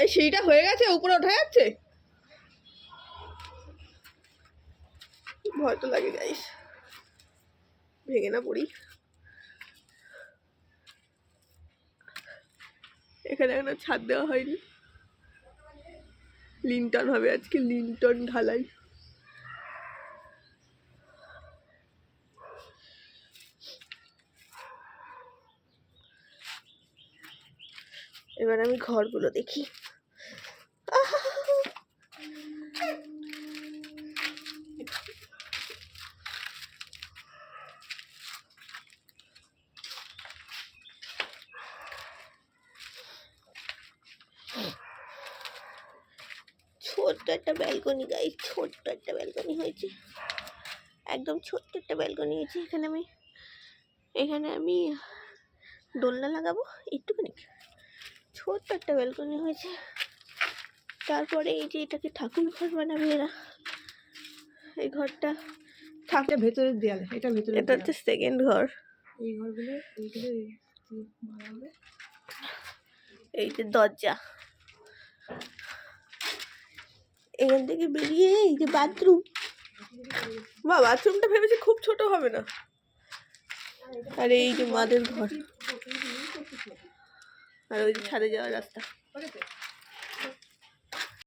এই সিঁড়িটা হয়ে গেছে, উপরে ওঠা যাচ্ছে? ভয় তো লাগে গাইস, ভেঙে না পড়ি। এখানে এখনো ছাদ দেওয়া হয়নি, লিন্টন হবে আজকে, লিন্টন ঢালাই। এবার আমি ঘরগুলো দেখি। ছোট্ট একটা ব্যালকনি গাইস, ছোট্ট একটা ব্যালকনি হয়েছে, একদম ছোট্ট একটা ব্যালকনি হয়েছে। এখানে আমি দোলনা লাগাবো একটুখানি, ছোট্ট একটা ব্যালকনি হয়েছে। তারপরে এই যে এটাকে ঠাকুর ঘর বানাবে এরা, এই ঘরটা ঠাকুর ভেতরের দেয়াল, এটা ভেতরে, এটা হচ্ছে সেকেন্ড ঘর। এই ঘরগুলো বানাবে। এই যে দরজা, এখান থেকে বেরিয়ে এই যে বাথরুম। বা বাথরুমটা ভেবেছি খুব ছোট হবে না। আর এই যে মাদের ঘর, আর ওই যে ছাদে যাওয়ার রাস্তা।